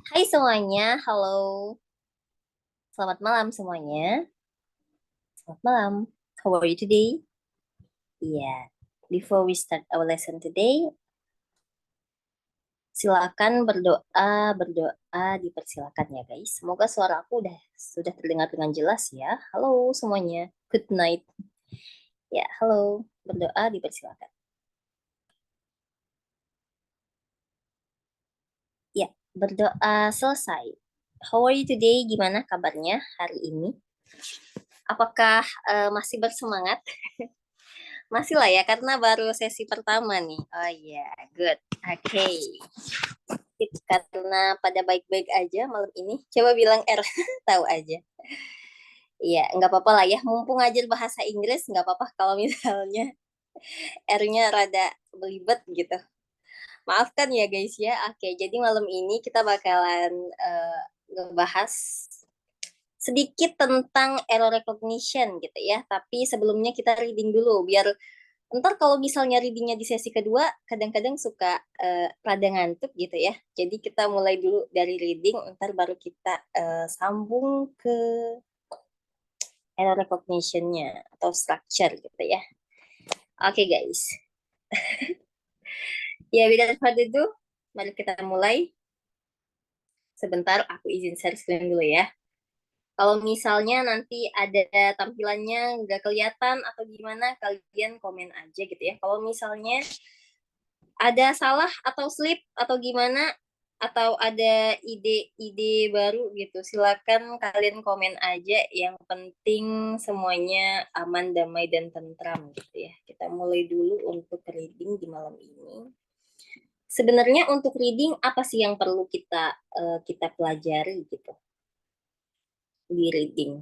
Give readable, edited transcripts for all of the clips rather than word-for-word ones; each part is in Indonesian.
Hai semuanya, halo. Selamat malam semuanya. Selamat malam. How are you today? Yeah. Before we start our lesson today, silakan berdoa, berdoa dipersilakan ya guys. Semoga suara aku sudah terdengar dengan jelas ya. Halo semuanya. Good night. Ya, halo. Berdoa dipersilakan. Ya, berdoa selesai. How are you today? Gimana kabarnya hari ini? Apakah masih bersemangat? Masih lah ya, karena baru sesi pertama nih. Oh iya, yeah, good. Oke. Okay. Karena pada baik-baik aja malam ini. Coba bilang R, tahu aja. Iya, nggak apa-apa lah ya. Mumpung aja bahasa Inggris, nggak apa-apa kalau misalnya R-nya rada belibet gitu. Maafkan ya guys ya. Oke, jadi malam ini kita bakalan ngebahas sedikit tentang error recognition gitu ya. Tapi sebelumnya kita reading dulu biar ntar kalau misalnya readingnya di sesi kedua, kadang-kadang suka rada ngantuk gitu ya. Jadi kita mulai dulu dari reading, ntar baru kita sambung ke error recognition-nya atau structure gitu ya. Oke guys. Ya, without further ado, mari kita mulai. Sebentar, aku izin share screen dulu ya. Kalau misalnya nanti ada tampilannya nggak kelihatan atau gimana, kalian komen aja gitu ya. Kalau misalnya ada salah atau slip atau gimana atau ada ide-ide baru gitu, silakan kalian komen aja. Yang penting semuanya aman, damai, dan tentram gitu ya. Kita mulai dulu untuk reading di malam ini. Sebenarnya untuk reading apa sih yang perlu kita pelajari gitu di reading?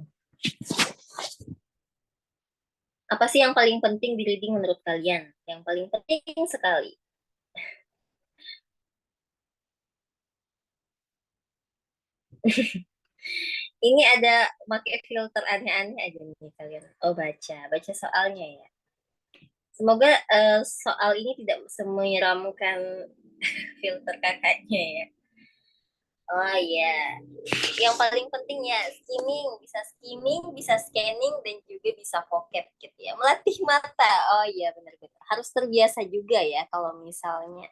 Apa sih yang paling penting di reading menurut kalian? Yang paling penting sekali. Ini ada pakai filter aneh-aneh aja nih kalian. Oh, baca soalnya ya. Semoga soal ini tidak menyeramkan filter kakaknya ya. Oh iya, yang paling penting ya skimming, bisa scanning dan juga bisa vocab gitu ya. Melatih mata. Oh iya benar-benar. Harus terbiasa juga ya kalau misalnya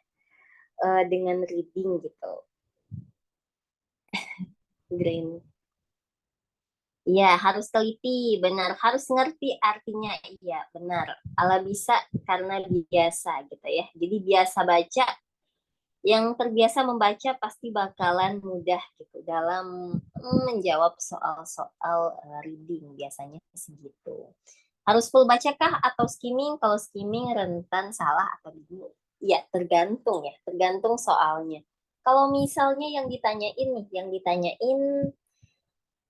dengan reading gitu. Green. Iya, harus teliti, benar. Harus ngerti artinya, iya, benar. Ala bisa karena biasa gitu ya. Jadi biasa baca, yang terbiasa membaca pasti bakalan mudah gitu dalam menjawab soal-soal reading biasanya segitu. Harus full bacakah atau skimming? Kalau skimming rentan salah atau bingung. Ya, tergantung ya, tergantung soalnya. Kalau misalnya yang ditanyain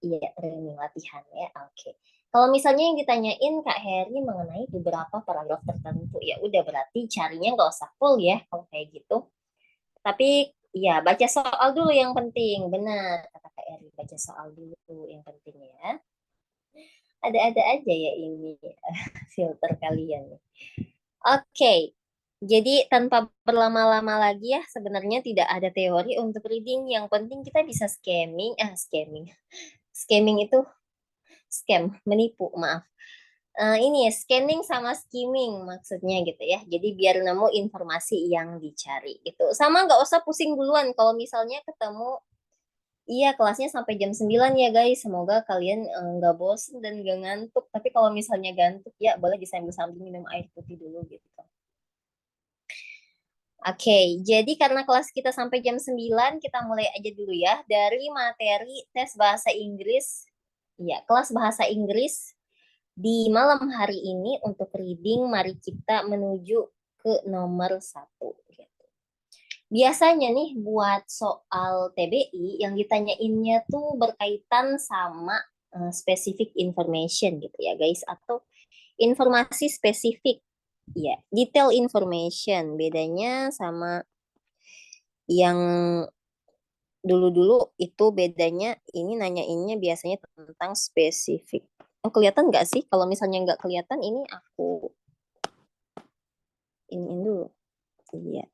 iya, training latihan ya. Oke. Kalau misalnya yang ditanyain Kak Heri mengenai beberapa paragraf tertentu, ya udah berarti carinya nggak usah full ya kalau kayak gitu. Tapi ya baca soal dulu yang penting, benar kata Kak Heri, baca soal dulu yang penting ya. Ada-ada aja ya ini filter kalian. Oke. Jadi tanpa berlama-lama lagi ya, sebenarnya tidak ada teori untuk reading. Yang penting kita bisa scamming itu menipu, maaf. Ini ya, scanning sama skimming maksudnya gitu ya. Jadi biar nemu informasi yang dicari gitu. Sama nggak usah pusing duluan kalau misalnya ketemu, iya kelasnya sampai jam 9 ya guys. Semoga kalian nggak bosen dan nggak ngantuk. Tapi kalau misalnya gantuk ya boleh disambil-sambil minum air putih dulu gitu. Oke, jadi karena kelas kita sampai jam 9, kita mulai aja dulu ya dari materi tes bahasa Inggris. Ya, kelas bahasa Inggris di malam hari ini untuk reading, mari kita menuju ke nomor 1. Gitu. Biasanya nih buat soal TBI yang ditanyainnya tuh berkaitan sama specific information gitu ya guys, atau informasi spesifik. Ya, detail information. Bedanya sama yang dulu-dulu itu bedanya, ini nanyainnya biasanya tentang spesifik. Oh, kelihatan nggak sih? Kalau misalnya nggak kelihatan, ini aku iniin dulu. Iya.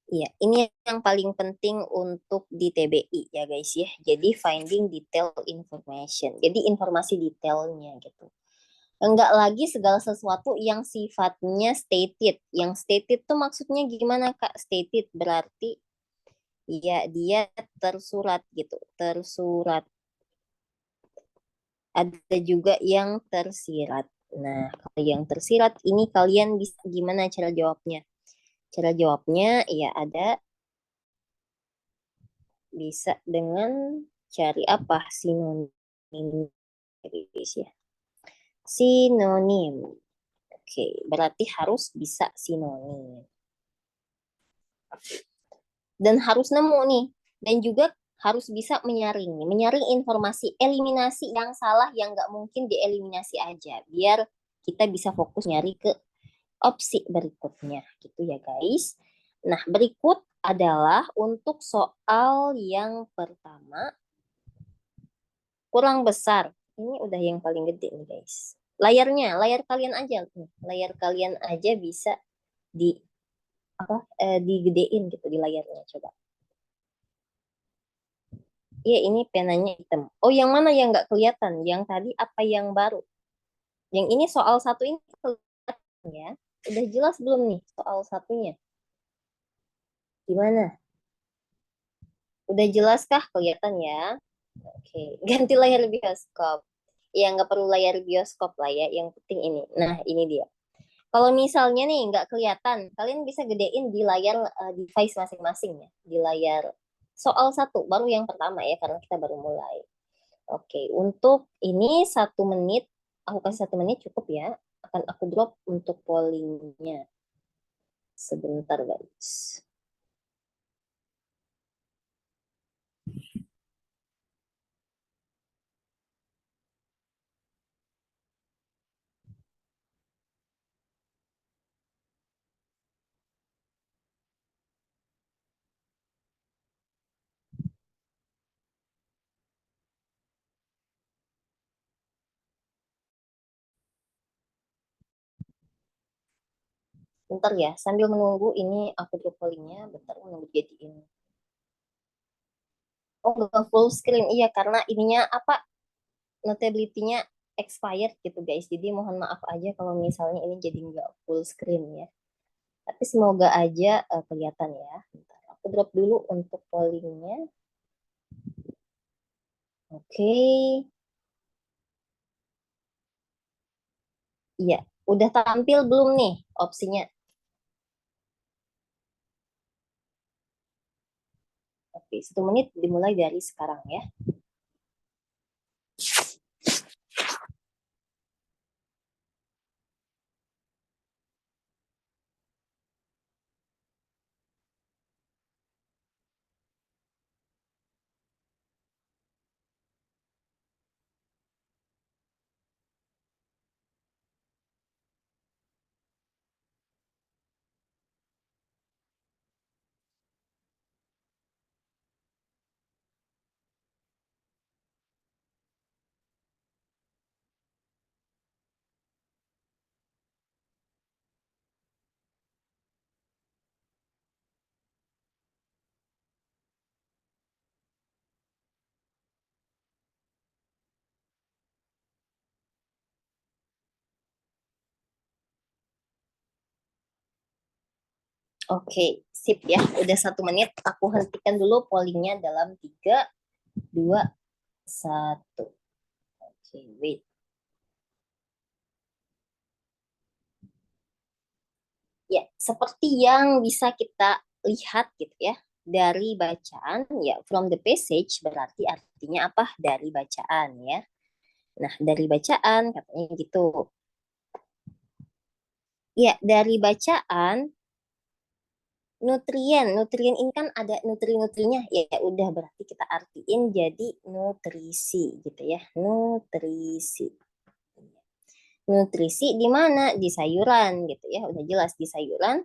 Iya, ini yang paling penting untuk di TBI ya guys ya. Jadi finding detail information. Jadi informasi detailnya gitu. Enggak lagi segala sesuatu yang sifatnya stated. Yang stated tuh maksudnya gimana Kak? Stated berarti ya dia tersurat gitu. Tersurat. Ada juga yang tersirat. Nah, kalau yang tersirat ini kalian bisa gimana cara jawabnya? Cara jawabnya ya ada bisa dengan cari apa? Sinonim ya. Sinonim. Oke, berarti harus bisa sinonim. Dan harus nemu nih. Dan juga harus bisa menyaring nih. Menyaring informasi, eliminasi yang salah yang nggak mungkin dieliminasi aja. Biar kita bisa fokus nyari ke opsi berikutnya gitu ya guys. Nah, berikut adalah untuk soal yang pertama kurang besar. Ini udah yang paling gede nih guys. Layar kalian aja nih. Layar kalian aja bisa di digedein gitu di layarnya coba. Iya ini penanya hitam. Oh yang mana yang nggak kelihatan? Yang tadi apa yang baru? Yang ini soal satu ini kelihatan ya. Udah jelas belum nih soal satunya? Gimana? Udah jelas kah kelihatan ya? Oke, ganti layar bioskop. Ya nggak perlu layar bioskop lah ya. Yang penting ini. Nah ini dia. Kalau misalnya nih nggak kelihatan, kalian bisa gedein di layar device masing-masing ya. Di layar soal satu, baru yang pertama ya, karena kita baru mulai. Oke, untuk ini 1 menit, aku kasih 1 menit cukup ya. Akan aku drop untuk pollingnya. Sebentar guys. Bentar ya, sambil menunggu ini aku drop pollingnya. Bentar menunggu jadiin. Oh, nggak full screen. Iya, karena ininya apa, notability-nya expired gitu guys. Jadi mohon maaf aja kalau misalnya ini jadi nggak full screen ya. Tapi semoga aja kelihatan ya. Bentar, aku drop dulu untuk pollingnya. Oke. Iya, udah tampil belum nih opsinya? Oke, 1 menit dimulai dari sekarang ya. Oke, sip ya. Udah 1 menit. Aku hentikan dulu pollingnya dalam 3, 2, 1. Oke, wait. Ya, seperti yang bisa kita lihat gitu ya. Dari bacaan, ya from the passage berarti artinya apa? Dari bacaan ya. Nah, dari bacaan katanya gitu. Ya, dari bacaan nutrien ini kan ada nutri-nutrinya ya udah berarti kita artiin jadi nutrisi gitu ya, nutrisi di mana di sayuran gitu ya, udah jelas di sayuran.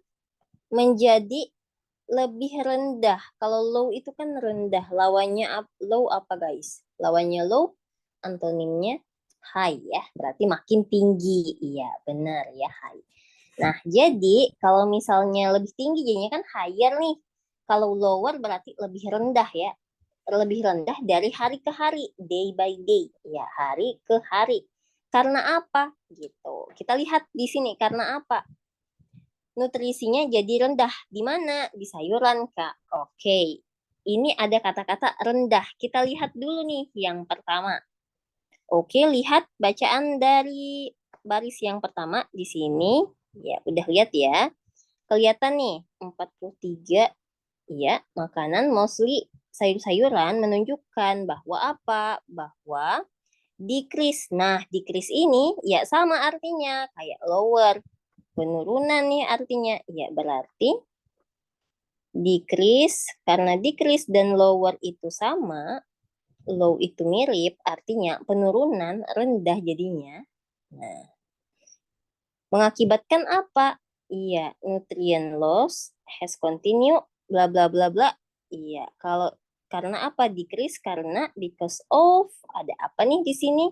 Menjadi lebih rendah, kalau low itu kan rendah, lawannya low apa guys? Lawannya low antonimnya high ya, berarti makin tinggi. Iya benar ya, high. Nah, jadi kalau misalnya lebih tinggi jadinya kan higher nih. Kalau lower berarti lebih rendah ya. Lebih rendah dari hari ke hari, day by day, ya hari ke hari. Karena apa? Gitu. Kita lihat di sini karena apa? Nutrisinya jadi rendah. Di mana? Di sayuran, Kak. Oke. Ini ada kata-kata rendah. Kita lihat dulu nih yang pertama. Oke, lihat bacaan dari baris yang pertama di sini. Ya, udah lihat ya. Kelihatan nih, 43. Ya, makanan mostly sayur-sayuran menunjukkan bahwa apa? Bahwa decrease. Nah, decrease ini ya sama artinya kayak lower. Penurunan nih artinya. Ya, berarti decrease. Karena decrease dan lower itu sama, low itu mirip, artinya penurunan rendah jadinya. Nah, mengakibatkan apa? Iya, nutrient loss has continue, bla bla bla bla. Iya, kalau karena apa decrease? Karena because of ada apa nih di sini?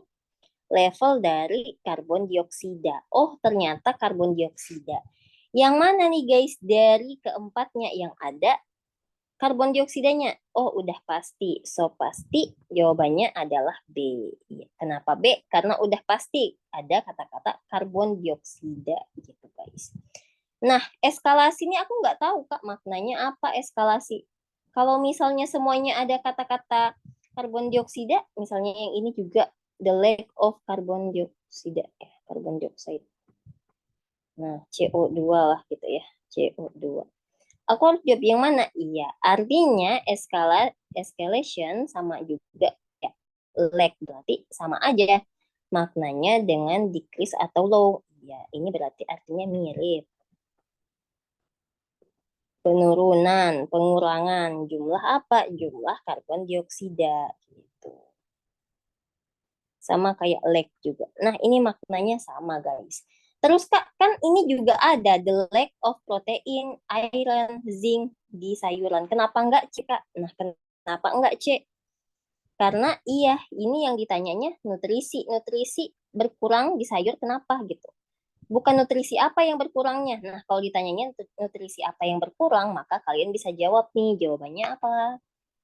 Level dari karbon dioksida. Oh, ternyata karbon dioksida. Yang mana nih guys dari keempatnya yang ada karbon dioksidanya? Oh, udah pasti. So, pasti jawabannya adalah B. Ya, kenapa B? Karena udah pasti ada kata-kata karbon dioksida gitu, guys. Nah, eskalasi ini aku nggak tahu, Kak, maknanya apa eskalasi. Kalau misalnya semuanya ada kata-kata karbon dioksida, misalnya yang ini juga the lack of karbon dioksida, karbon dioksida. Nah, CO2 lah gitu ya, CO2. Aku harus jawab yang mana? Iya, artinya escalation sama juga ya. Lag berarti sama aja maknanya dengan decrease atau low. Ya, ini berarti artinya mirip. Penurunan, pengurangan jumlah apa? Jumlah karbon dioksida gitu. Sama kayak lag juga. Nah, ini maknanya sama, guys. Terus Kak, kan ini juga ada the lack of protein, iron, zinc di sayuran. Kenapa enggak C, Kak? Nah, kenapa enggak C? Karena iya, ini yang ditanyanya nutrisi. Nutrisi berkurang di sayur kenapa gitu. Bukan nutrisi apa yang berkurangnya. Nah, kalau ditanyanya nutrisi apa yang berkurang, maka kalian bisa jawab nih, jawabannya apa?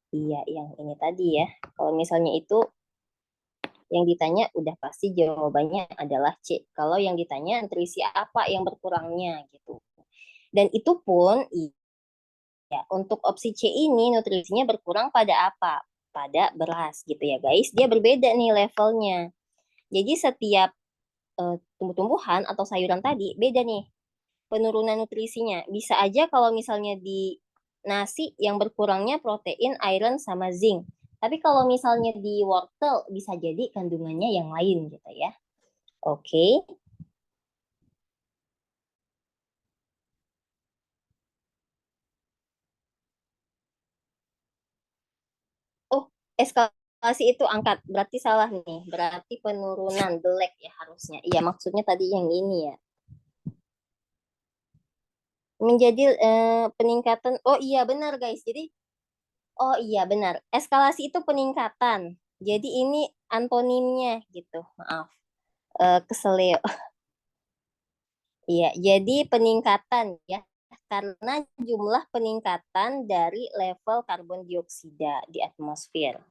Iya, yang ini tadi ya. Kalau misalnya itu yang ditanya udah pasti jawabannya adalah C. Kalau yang ditanya nutrisi apa yang berkurangnya gitu. Dan itu pun ya untuk opsi C ini nutrisinya berkurang pada apa? Pada beras gitu ya guys. Dia berbeda nih levelnya. Jadi setiap tumbuh-tumbuhan atau sayuran tadi beda nih penurunan nutrisinya. Bisa aja kalau misalnya di nasi yang berkurangnya protein, iron, sama zinc. Tapi kalau misalnya di wortel bisa jadi kandungannya yang lain gitu ya. Oke. Oh, eskalasi itu angkat. Berarti salah nih. Berarti penurunan black ya harusnya. Iya, maksudnya tadi yang ini ya. Menjadi peningkatan. Oh iya benar guys. Jadi oh iya benar. Eskalasi itu peningkatan. Jadi ini antonimnya gitu. Maaf. Keselio. Iya, jadi peningkatan ya. Karena jumlah peningkatan dari level karbon dioksida di atmosfer.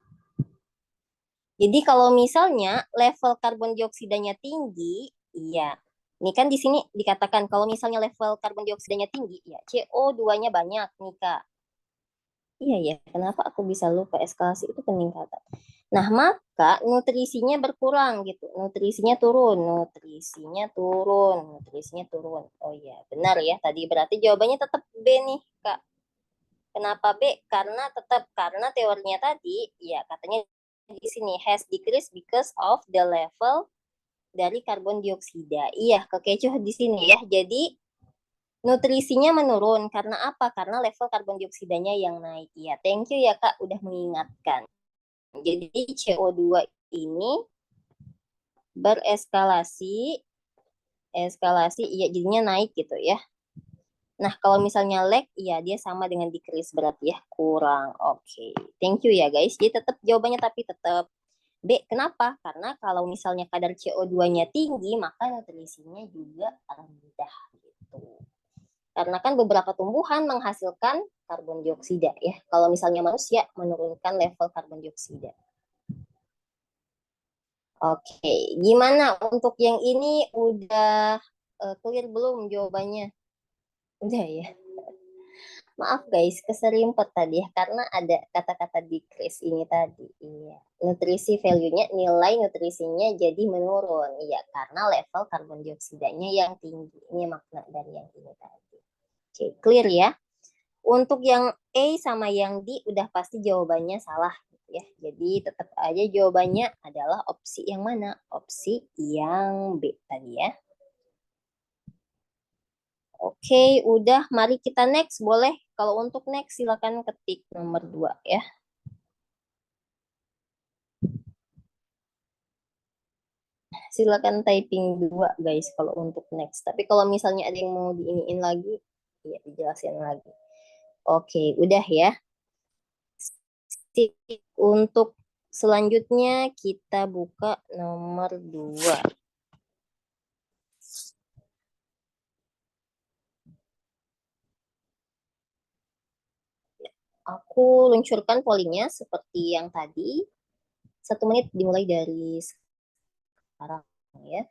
Jadi kalau misalnya level karbon dioksidanya tinggi, iya. Ini kan di sini dikatakan kalau misalnya level karbon dioksidanya tinggi, ya CO2-nya banyak nih, Kak. Iya ya, kenapa aku bisa lupa eskalasi itu peningkatan. Nah, maka nutrisinya berkurang gitu. Nutrisinya turun. Oh iya, benar ya. Tadi berarti jawabannya tetap B nih, Kak. Kenapa B? Karena teorinya tadi, ya katanya di sini has decreased because of the level dari karbon dioksida. Iya, kekecoh di sini ya. Jadi nutrisinya menurun karena apa? Karena level karbon dioksidanya yang naik. Iya, thank you ya Kak udah mengingatkan. Jadi CO2 ini bereskalasi, eskalasi, iya jadinya naik gitu ya. Nah, kalau misalnya lag, ya dia sama dengan decrease berarti ya, kurang. Oke, thank you ya guys. Jadi tetap jawabannya tapi tetap B. Kenapa? Karena kalau misalnya kadar CO2-nya tinggi, maka nutrisinya juga rendah gitu. Karena kan beberapa tumbuhan menghasilkan karbon dioksida ya. Kalau misalnya manusia menurunkan level karbon dioksida. Oke, gimana untuk yang ini udah clear belum jawabannya? Udah ya. Maaf guys, keserimpet tadi ya karena ada kata-kata decrease ini tadi. Iya. Nutrisi value-nya, nilai nutrisinya jadi menurun. Iya, karena level karbon dioksidanya yang tinggi. Ini makna dari yang ini tadi. Oke, clear ya. Untuk yang A sama yang D udah pasti jawabannya salah gitu ya. Jadi tetap aja jawabannya adalah opsi yang mana? Opsi yang B tadi ya. Oke, udah. Mari kita next. Boleh? Kalau untuk next, silakan ketik nomor 2 ya. Silakan typing 2 guys, kalau untuk next. Tapi kalau misalnya ada yang mau diiniin lagi, ya dijelasin lagi. Oke, udah ya. Untuk selanjutnya kita buka nomor 2. Aku luncurkan pollingnya seperti yang tadi. 1 menit dimulai dari sekarang ya.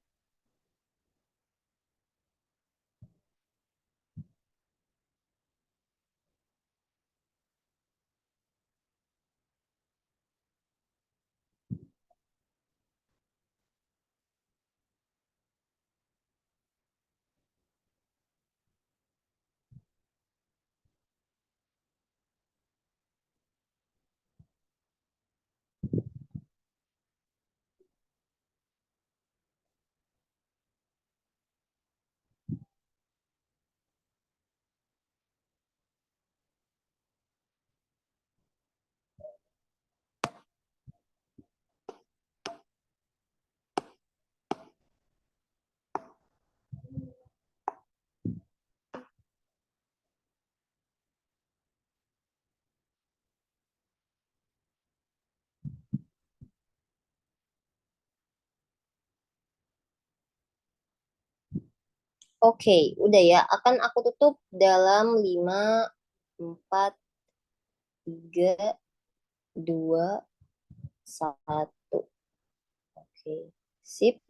Oke, udah ya. Akan aku tutup dalam 5, 4, 3, 2, 1. Oke, sip.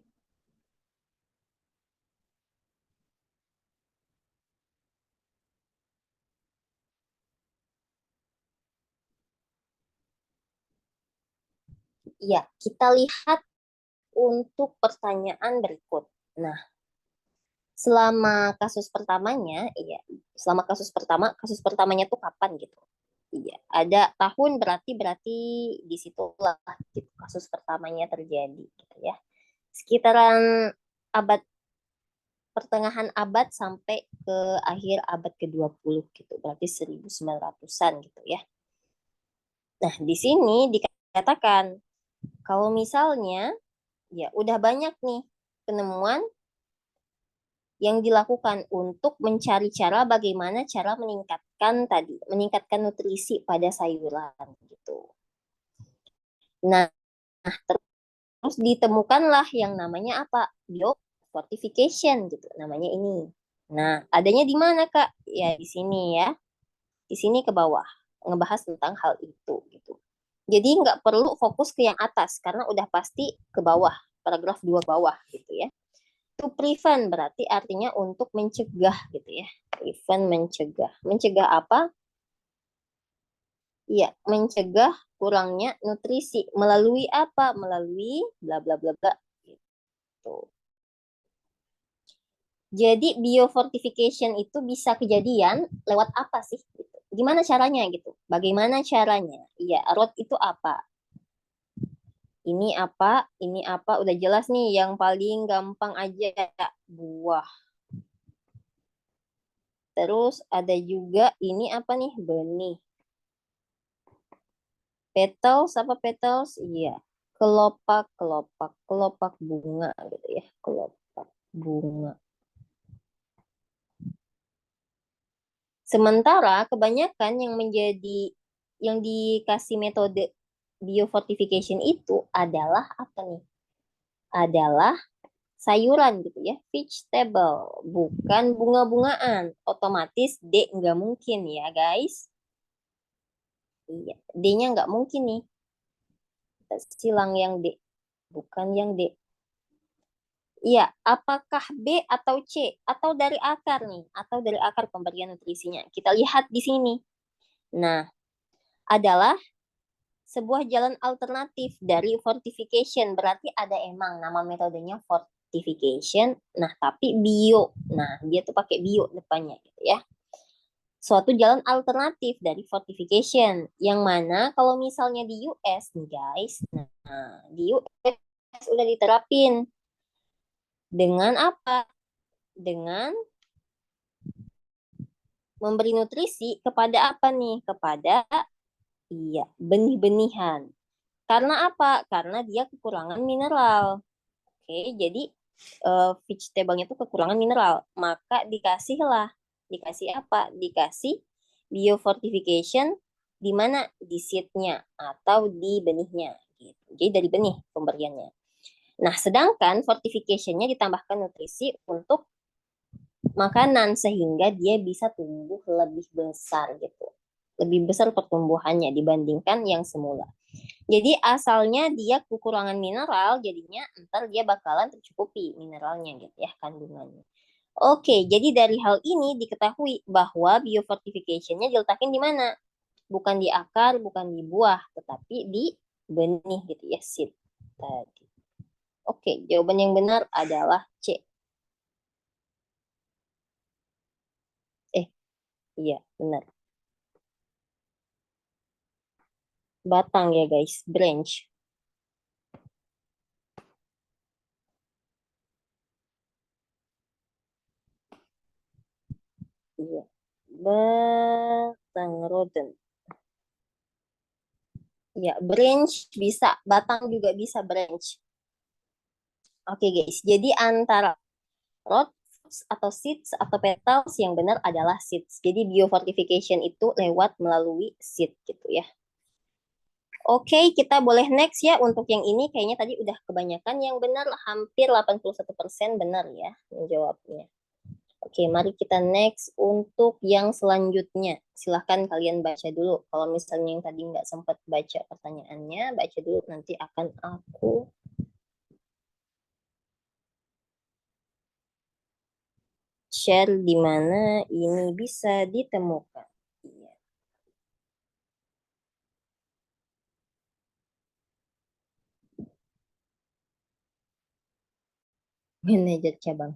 Ya, kita lihat untuk pertanyaan berikut. Nah, selama kasus pertamanya, iya, selama kasus pertamanya tuh kapan gitu? Iya, ada tahun berarti berarti disitulah gitu, kasus pertamanya terjadi gitu ya. Sekitaran abad pertengahan abad sampai ke akhir abad ke-20 gitu, berarti 1900-an gitu ya. Nah, di sini dikatakan kalau misalnya ya udah banyak nih penemuan yang dilakukan untuk mencari cara bagaimana cara meningkatkan nutrisi pada sayuran gitu. Nah, terus ditemukanlah yang namanya apa? Biofortification gitu namanya ini. Nah, adanya di mana Kak? Ya di sini ya. Di sini ke bawah ngebahas tentang hal itu gitu. Jadi nggak perlu fokus ke yang atas karena udah pasti ke bawah, paragraf 2 bawah gitu ya. To prevent berarti artinya untuk mencegah gitu ya. Prevent mencegah. Mencegah apa? Iya, mencegah kurangnya nutrisi melalui apa? Melalui bla bla bla bla gitu. Jadi biofortification itu bisa kejadian lewat apa sih? Gitu. Gimana caranya gitu? Bagaimana caranya? Iya, road itu apa? Ini apa? Ini apa? Udah jelas nih. Yang paling gampang aja buah. Terus ada juga ini apa nih? Benih. Petals apa petals? Iya. Kelopak bunga gitu ya. Kelopak bunga. Sementara kebanyakan yang dikasih metode biofortification itu adalah apa nih? Adalah sayuran gitu ya, vegetable, bukan bunga-bungaan. Otomatis D nggak mungkin ya guys. Iya, D-nya nggak mungkin nih. Kita silang yang D, bukan yang D. Iya, apakah B atau C? Atau dari akar nih? Atau dari akar pemberian nutrisinya? Kita lihat di sini. Nah, adalah sebuah jalan alternatif dari fortification. Berarti ada emang nama metodenya fortification. Nah, tapi bio. Nah, dia tuh pakai bio depannya gitu ya. Suatu jalan alternatif dari fortification. Yang mana kalau misalnya di US nih guys. Nah, di US udah diterapin. Dengan apa? Dengan memberi nutrisi kepada apa nih? Kepada iya, benih-benihan. Karena apa? Karena dia kekurangan mineral. Oke, jadi vegetable-nya itu kekurangan mineral. Maka dikasihlah, dikasih apa? Dikasih biofortification di mana? Di seed-nya atau di benihnya. Gitu. Jadi dari benih pemberiannya. Nah, sedangkan fortification-nya ditambahkan nutrisi untuk makanan sehingga dia bisa tumbuh lebih besar gitu. Lebih besar pertumbuhannya dibandingkan yang semula. Jadi asalnya dia kekurangan mineral, jadinya ntar dia bakalan tercukupi mineralnya gitu ya kandungannya. Oke, jadi dari hal ini diketahui bahwa biofortification-nya diletakin di mana? Bukan di akar, bukan di buah, tetapi di benih gitu ya, seed tadi. Oke, jawaban yang benar adalah C. Eh, iya, benar. Batang ya guys, branch. Iya. Batang rodent. Ya, branch bisa, batang juga bisa branch. Oke guys, jadi antara roots atau seeds atau petals yang benar adalah seeds. Jadi biofortification itu lewat melalui seed gitu ya. Oke, kita boleh next ya untuk yang ini kayaknya tadi udah kebanyakan yang benar, hampir 81% benar ya menjawabnya. Oke, mari kita next untuk yang selanjutnya. Silahkan kalian baca dulu. Kalau misalnya yang tadi nggak sempat baca pertanyaannya, baca dulu nanti akan aku share di mana ini bisa ditemukan. Iya. Manajer cabang.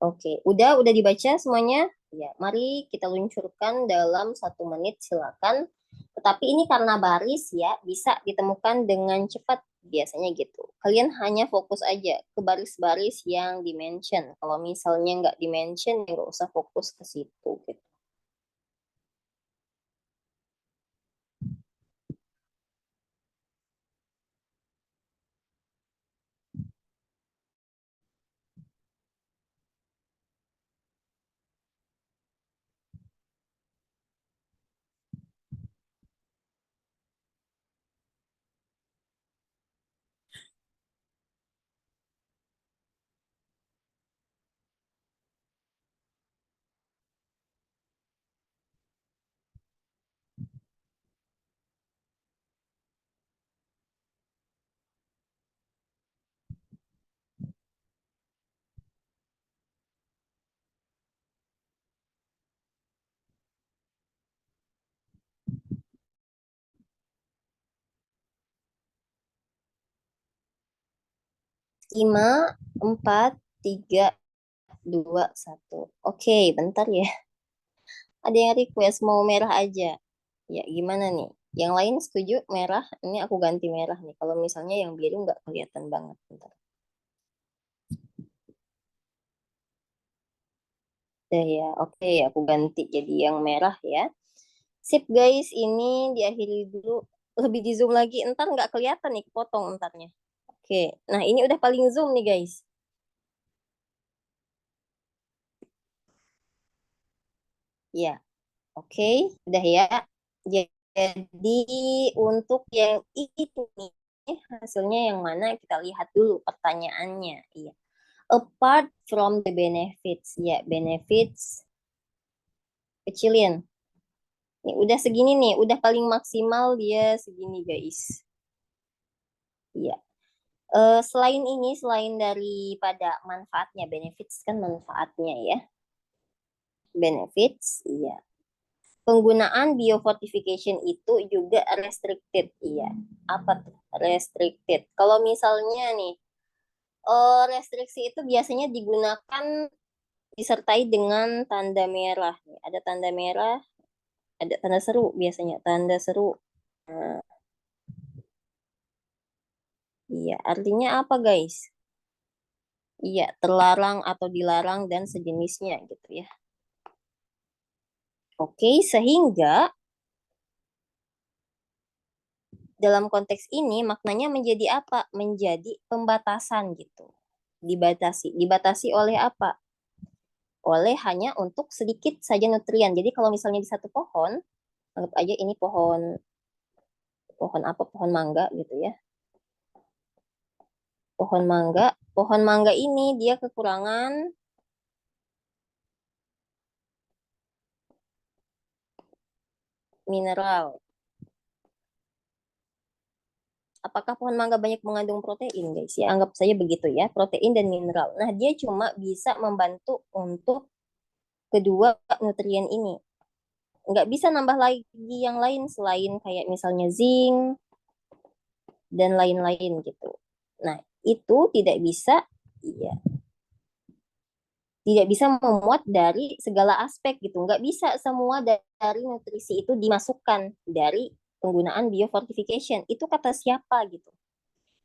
Oke, udah dibaca semuanya? Ya, mari kita luncurkan dalam 1 menit, silakan. Tetapi ini karena baris ya, bisa ditemukan dengan cepat biasanya gitu. Kalian hanya fokus aja ke baris-baris yang dimention. Kalau misalnya nggak dimention, ya nggak usah fokus ke situ gitu. Lima, 4, 3, 2, 1. Oke, bentar ya. Ada yang request mau merah aja. Ya, gimana nih? Yang lain setuju merah? Ini aku ganti merah nih. Kalau misalnya yang biru nggak kelihatan banget. Bentar. Udah ya, oke aku ganti jadi yang merah ya. Sip guys, ini diakhiri dulu. Lebih di zoom lagi, entar nggak kelihatan nih, potong entarnya. Oke, nah ini udah paling zoom nih guys. Ya, oke, udah ya. Jadi untuk yang itu nih, hasilnya yang mana? Kita lihat dulu pertanyaannya. Iya. Apart from the benefits. Ya, benefits kecilin. Nih, udah segini nih, udah paling maksimal dia segini, guys. Iya. Selain ini, selain daripada manfaatnya, benefits kan manfaatnya ya. Benefits, iya. Penggunaan biofortification itu juga restricted, iya. Apa tuh? Restricted. Kalau misalnya nih, restriksi itu biasanya digunakan disertai dengan tanda merah. Ada tanda merah, ada tanda seru biasanya, tanda seru. Nah, iya, artinya apa, guys? Iya, terlarang atau dilarang dan sejenisnya gitu ya. Oke, sehingga dalam konteks ini maknanya menjadi apa? Menjadi pembatasan gitu. Dibatasi. Dibatasi oleh apa? Oleh hanya untuk sedikit saja nutrien. Jadi kalau misalnya di satu pohon, anggap aja ini pohon pohon apa? Pohon mangga gitu ya. Pohon mangga ini dia kekurangan mineral. Apakah pohon mangga banyak mengandung protein, guys? Ya, anggap saja begitu ya, protein dan mineral. Nah, dia cuma bisa membantu untuk kedua nutrien ini. Nggak bisa nambah lagi yang lain selain kayak misalnya zinc dan lain-lain gitu. Nah, itu tidak bisa, iya, tidak bisa memuat dari segala aspek gitu. Nggak bisa semua dari nutrisi itu dimasukkan dari penggunaan biofortification. Itu kata siapa gitu.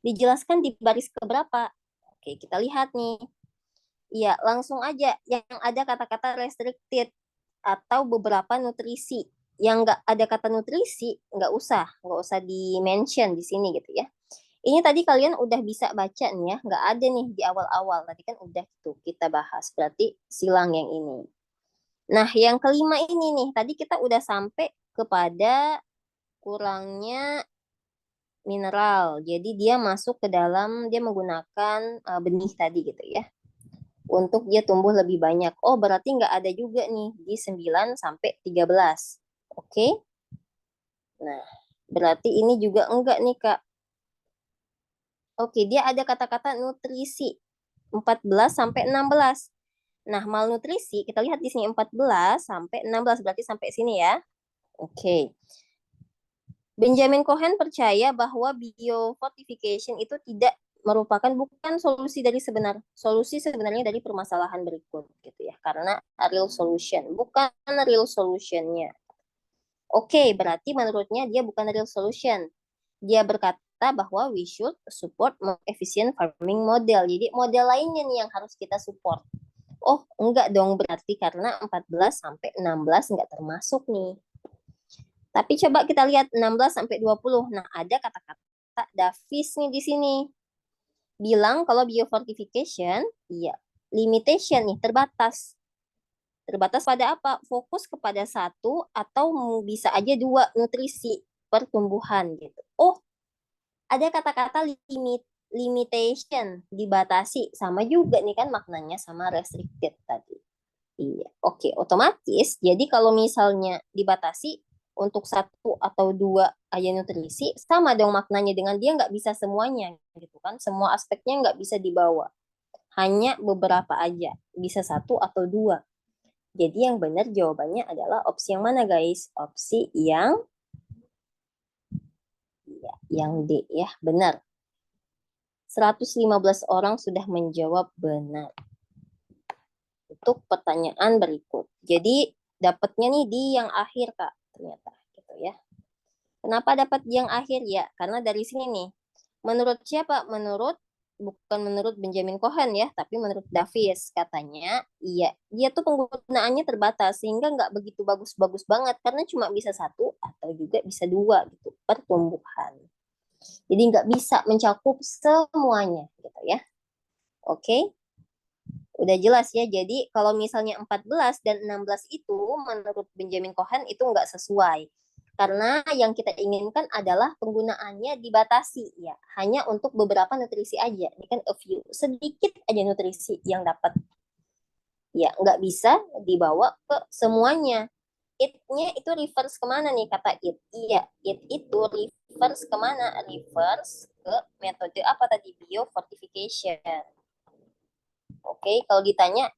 Dijelaskan di baris keberapa? Oke, kita lihat nih. Iya, langsung aja yang ada kata-kata restricted atau beberapa nutrisi. Yang nggak ada kata nutrisi, nggak usah di-mention di sini gitu ya. Ini tadi kalian udah bisa baca nih ya, nggak ada nih di awal-awal. Tadi kan udah tuh kita bahas, berarti silang yang ini. Nah, yang kelima ini nih, tadi kita udah sampai kepada kurangnya mineral. Jadi dia masuk ke dalam, dia menggunakan benih tadi gitu ya. Untuk dia tumbuh lebih banyak. Oh, berarti nggak ada juga nih di 9 sampai 13. Oke. Nah, berarti ini juga enggak nih, Kak. Oke, dia ada kata-kata nutrisi 14 sampai 16. Nah, malnutrisi kita lihat di sini 14 sampai 16 berarti sampai sini ya. Oke. Benjamin Cohen percaya bahwa biofortification itu tidak merupakan bukan solusi sebenarnya dari permasalahan berikut gitu ya, karena real solution bukan real solutionnya. Oke, berarti menurutnya dia bukan real solution. Dia berkata bahwa we should support efficient farming model. Jadi model lainnya nih yang harus kita support. Oh, enggak dong, berarti karena 14 sampai 16 enggak termasuk nih. Tapi coba kita lihat 16 sampai 20. Nah, ada kata-kata Davis nih di sini. Bilang kalau biofortification, iya, limitation nih, terbatas. Terbatas pada apa? Fokus kepada satu atau bisa aja dua nutrisi pertumbuhan gitu. Oh, ada kata-kata limitation, dibatasi. Sama juga nih kan maknanya sama restricted tadi. Iya, oke, otomatis. Jadi kalau misalnya dibatasi untuk satu atau dua aja nutrisi, sama dong maknanya dengan dia nggak bisa semuanya, gitu kan? Semua aspeknya nggak bisa dibawa, hanya beberapa aja, bisa satu atau dua. Jadi yang benar jawabannya adalah opsi yang mana, guys? Opsi yang D ya, benar. 115 orang sudah menjawab benar untuk pertanyaan berikut. Jadi dapatnya nih di yang akhir, Kak, ternyata gitu ya. Kenapa dapat di yang akhir ya? Karena dari sini nih. Menurut siapa? Bukan menurut Benjamin Cohen ya, tapi menurut Davis katanya, iya, dia tuh penggunaannya terbatas sehingga nggak begitu bagus-bagus banget karena cuma bisa satu atau juga bisa dua gitu pertumbuhan. Jadi nggak bisa mencakup semuanya gitu ya. Oke. Udah jelas ya. Jadi kalau misalnya 14 dan 16 itu menurut Benjamin Cohen itu nggak sesuai. Karena yang kita inginkan adalah penggunaannya dibatasi ya, hanya untuk beberapa nutrisi aja. Ini kan a few, sedikit aja nutrisi yang dapat. Ya, nggak bisa dibawa ke semuanya. It-nya itu reverse kemana nih kata it? Iya, it itu reverse kemana? Reverse ke metode apa tadi? Biofortification. Oke, kalau ditanya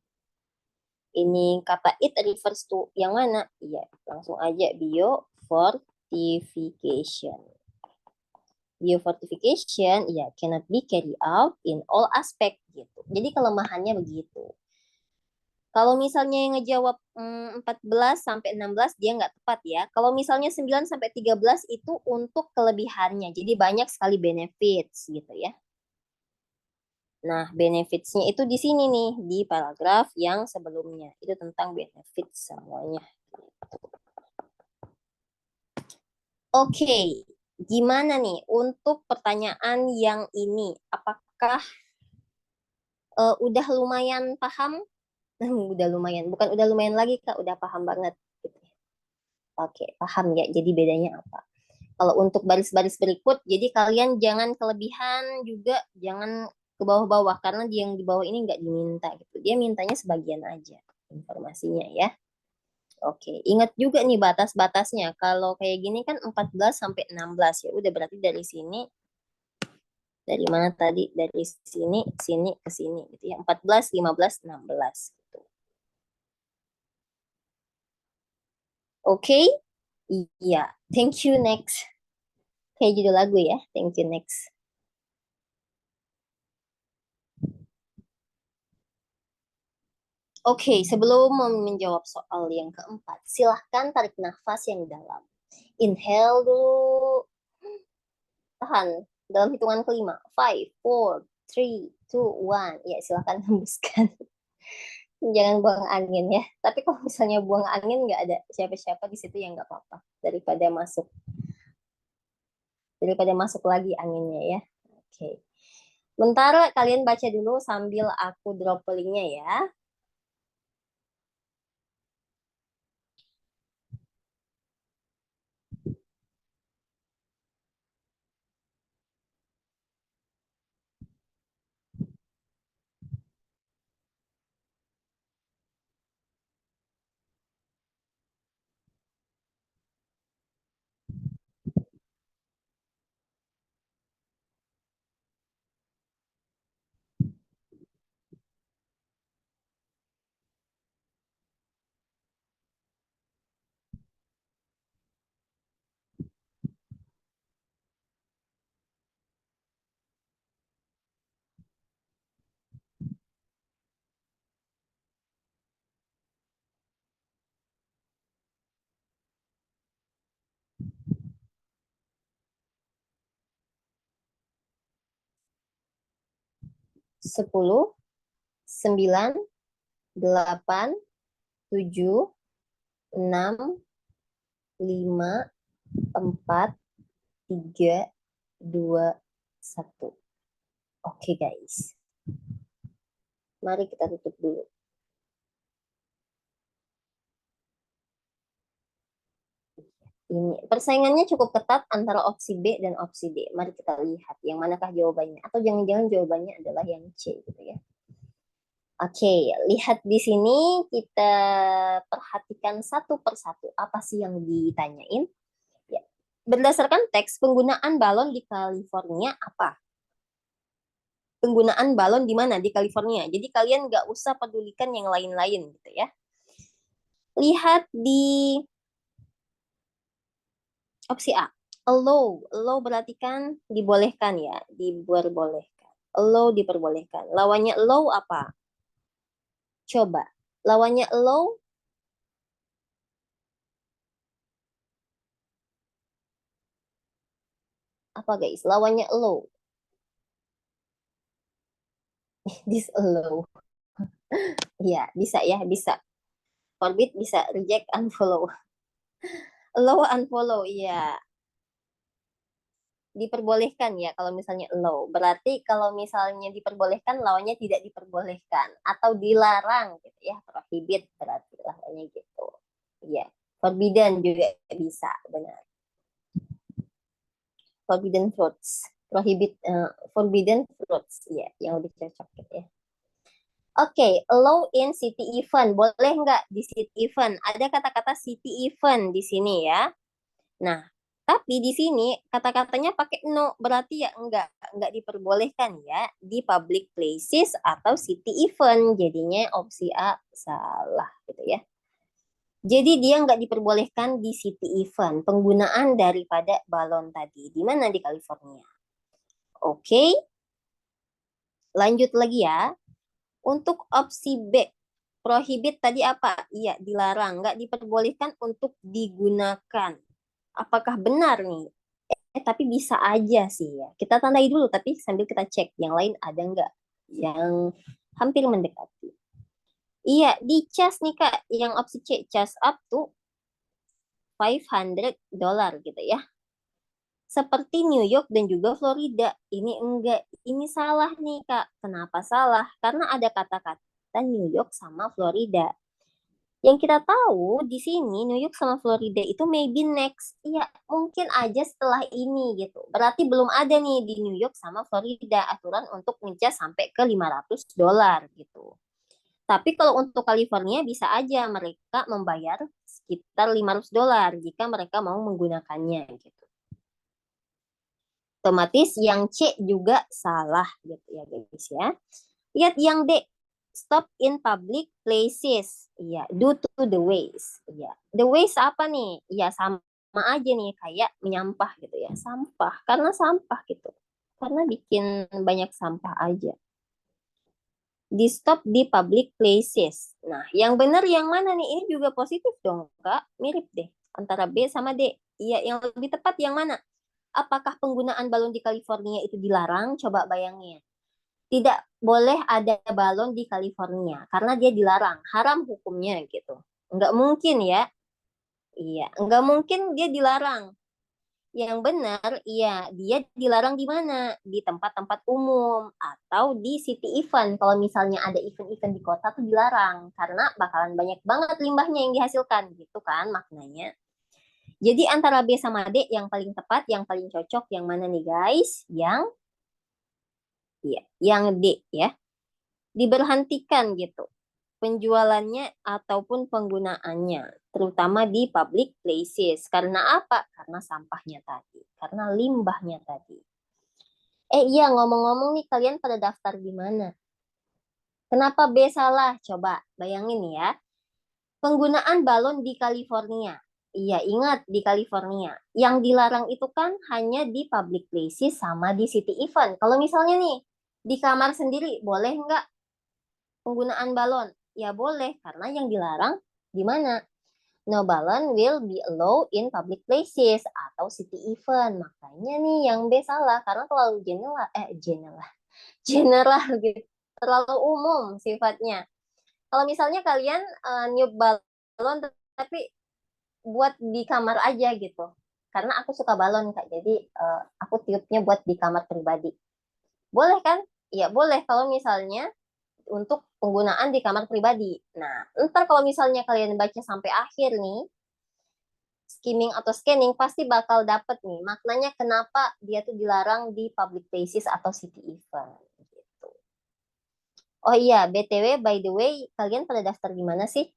ini kata it refers to yang mana? Iya, langsung aja biofortification. Biofortification ya cannot be carried out in all aspect gitu. Jadi kelemahannya begitu. Kalau misalnya yang ngejawab 14 sampai 16 dia nggak tepat ya. Kalau misalnya 9 sampai 13 itu untuk kelebihannya. Jadi banyak sekali benefits gitu ya. Nah, benefitsnya itu di sini nih, di paragraf yang sebelumnya. Itu tentang benefits semuanya. Oke, gimana nih untuk pertanyaan yang ini? Apakah udah lumayan paham? Udah lumayan, bukan udah lumayan lagi Kak, udah paham banget. Gitu. Oke, paham ya. Jadi bedanya apa? Kalau untuk baris-baris berikut, jadi kalian jangan kelebihan juga, jangan ke bawah-bawah karena dia yang di bawah ini nggak diminta gitu. Dia mintanya sebagian aja informasinya ya. Oke, ingat juga nih batas-batasnya. Kalau kayak gini kan 14 sampai 16 ya. Udah berarti dari sini dari mana tadi? Dari sini sini ke sini gitu ya. 14, 15, 16 gitu. Oke? Iya. Thank you next. Kayak judul lagu ya. Thank you next. Oke, sebelum menjawab soal yang keempat, silahkan tarik nafas yang dalam. Inhale dulu, tahan dalam hitungan kelima. 5, 4, 3, 2, 1. Ya, silahkan hembuskan. Jangan buang angin ya. Tapi kalau misalnya buang angin nggak ada siapa-siapa di situ ya nggak apa-apa. Daripada masuk lagi anginnya ya. Oke. Bentar kalian baca dulu sambil aku drop linknya ya. 10, 9, 8, 7, 6, 5, 4, 3, 2, 1. Oke guys. Mari kita tutup dulu. Ini persaingannya cukup ketat antara opsi B dan opsi D. Mari kita lihat yang manakah jawabannya. Atau jangan-jangan jawabannya adalah yang C gitu ya. Oke, lihat di sini kita perhatikan satu persatu apa sih yang ditanyain. Ya. Berdasarkan teks, penggunaan balon di California apa? Penggunaan balon di mana? Di California. Jadi kalian nggak usah pedulikan yang lain-lain gitu ya. Lihat di opsi A. Allow berarti kan dibolehkan ya, diperbolehkan. Allow diperbolehkan. Lawannya allow apa? Coba. Lawannya allow apa guys? Lawannya allow. Disallow. Ya, bisa ya, bisa. Forbid bisa reject, unfollow. Allow, unfollow, iya. Diperbolehkan ya kalau misalnya allow. Berarti kalau misalnya diperbolehkan, lawannya tidak diperbolehkan. Atau dilarang gitu ya. Prohibit berarti lawannya gitu. Iya. Forbidden juga bisa, benar. Forbidden fruits. Forbidden fruits. Ya, yang lebih cocok gitu ya. Oke, allow in city event. Boleh nggak di city event? Ada kata-kata city event di sini ya. Nah, tapi di sini kata-katanya pakai no, berarti ya enggak diperbolehkan ya di public places atau city event. Jadinya opsi A salah gitu ya. Jadi dia nggak diperbolehkan di city event, penggunaan daripada balon tadi. Di mana? Di California. Oke, lanjut lagi ya. Untuk opsi B, prohibit tadi apa? Iya, dilarang, nggak diperbolehkan untuk digunakan. Apakah benar nih? Tapi bisa aja sih ya. Kita tandai dulu, tapi sambil kita cek yang lain ada nggak yang hampir mendekati. Iya, di cas nih Kak, yang opsi C, cas up to $500 gitu ya. Seperti New York dan juga Florida. Ini enggak, ini salah nih Kak. Kenapa salah? Karena ada kata-kata New York sama Florida. Yang kita tahu di sini New York sama Florida itu maybe next. Iya, mungkin aja setelah ini gitu. Berarti belum ada nih di New York sama Florida aturan untuk ngecas sampai ke $500 gitu. Tapi kalau untuk California bisa aja mereka membayar sekitar $500 jika mereka mau menggunakannya gitu. Otomatis yang C juga salah gitu ya guys ya. Lihat yang D, stop in public places. Iya, due to the waste. Iya, the waste apa nih? Iya, sama aja nih kayak menyampah gitu ya. Sampah, karena sampah gitu. Karena bikin banyak sampah aja. Di stop di public places. Nah, yang benar yang mana nih? Ini juga positif dong, Kak. Mirip deh antara B sama D. Iya, yang lebih tepat yang mana? Apakah penggunaan balon di California itu dilarang? Coba bayangin. Tidak boleh ada balon di California karena dia dilarang, haram hukumnya gitu. Nggak mungkin ya, iya, nggak mungkin dia dilarang. Yang benar, iya, dia dilarang di mana? Di tempat-tempat umum atau di city event. Kalau misalnya ada event-event di kota tuh dilarang karena bakalan banyak banget limbahnya yang dihasilkan gitu kan maknanya. Jadi antara B sama D yang paling tepat, yang paling cocok yang mana nih guys? Iya, yang D ya. Diberhentikan gitu penjualannya ataupun penggunaannya, terutama di public places. Karena apa? Karena sampahnya tadi, karena limbahnya tadi. Iya, ngomong-ngomong nih, kalian pada daftar di mana? Kenapa B salah? Coba bayangin ya. Penggunaan balon di California. Iya, ingat di California. Yang dilarang itu kan hanya di public places sama di city event. Kalau misalnya nih, di kamar sendiri, boleh nggak penggunaan balon? Ya boleh, karena yang dilarang di mana? No balloon will be allowed in public places atau city event. Makanya nih yang B salah, karena terlalu general gitu. Terlalu umum sifatnya. Kalau misalnya kalian niup balon tapi buat di kamar aja gitu. Karena aku suka balon Kak, jadi aku tiupnya buat di kamar pribadi. Boleh kan? Iya boleh kalau misalnya untuk penggunaan di kamar pribadi. Nah, ntar kalau misalnya kalian baca sampai akhir nih, skimming atau scanning pasti bakal dapet nih maknanya kenapa dia tuh dilarang di public places atau city event gitu. Oh iya, BTW by the way, kalian pada daftar di mana sih?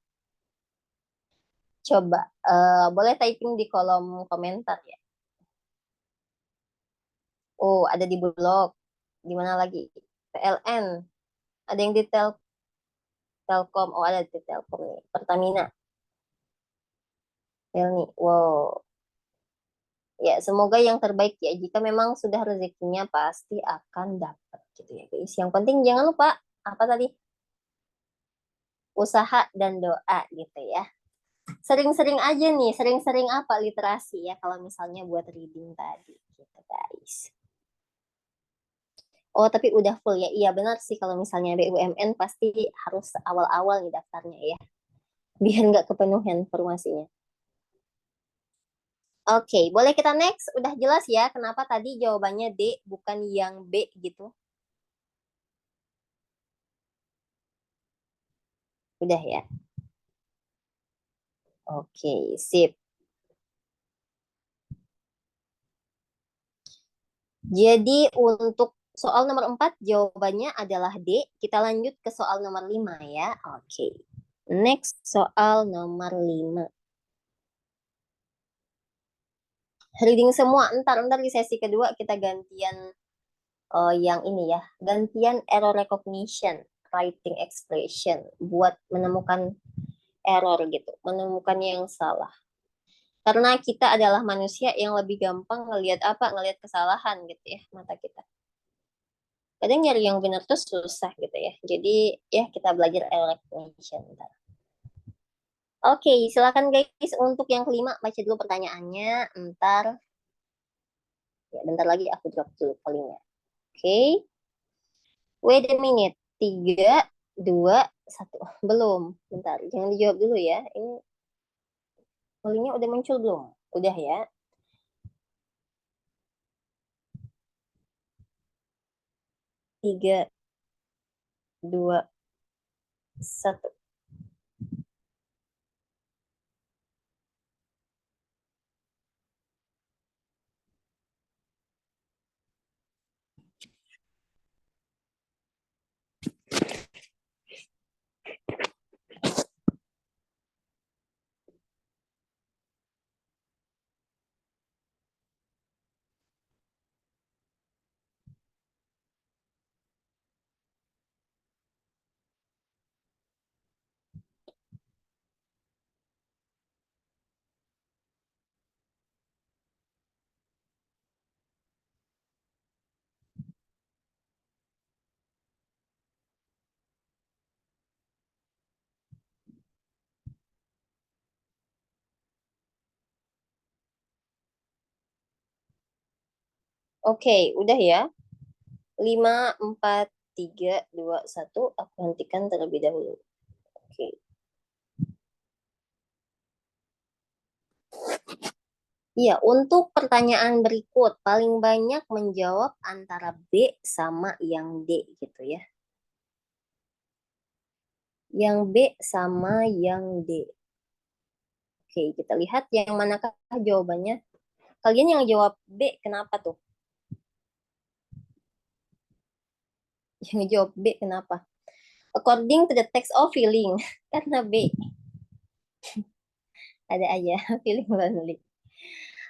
Coba boleh typing di kolom komentar ya. Oh, ada di blog. Di mana lagi? PLN. Ada yang di Telkom. Oh, ada di Telkom nih. Pertamina. Pelni. Wow. Ya, semoga yang terbaik ya. Jika memang sudah rezekinya pasti akan dapat gitu ya guys. Yang penting jangan lupa apa tadi? Usaha dan doa gitu ya. Sering-sering aja nih, sering-sering apa literasi ya kalau misalnya buat reading tadi gitu guys. Oh, tapi udah full ya. Iya benar sih kalau misalnya BUMN pasti harus awal-awal nih daftarnya ya. Biar nggak kepenuhan informasinya. Oke, boleh kita next? Udah jelas ya kenapa tadi jawabannya D bukan yang B gitu? Udah ya. Oke, sip. Jadi untuk soal nomor 4 jawabannya adalah D. Kita lanjut ke soal nomor 5 ya. Oke. Next soal nomor 5. Reading semua. Ntar di sesi kedua kita gantian yang ini ya. Gantian error recognition, writing expression buat menemukan error gitu. Menemukan yang salah. Karena kita adalah manusia yang lebih gampang ngelihat apa? Ngelihat kesalahan gitu ya mata kita. Kadang nyari yang benar tuh susah gitu ya. Jadi ya kita belajar error recognition. Ntar. Oke, silakan guys untuk yang kelima baca dulu pertanyaannya. Ntar ya bentar lagi aku drop dulu palingnya. Oke, wait a minute. Tiga, dua, satu. Belum. Bentar, jangan dijawab dulu ya. Ini palingnya udah muncul belum? Udah ya. Tiga, dua, satu. Oke, udah ya. Lima, empat, tiga, dua, satu. Aku hentikan terlebih dahulu. Oke. Iya, untuk pertanyaan berikut, paling banyak menjawab antara B sama yang D gitu ya. Yang B sama yang D. Oke, kita lihat yang manakah jawabannya. Kalian yang jawab B, kenapa tuh? Yang jawab B, kenapa? According to the text of feeling. Karena B, ada aja feeling lonely.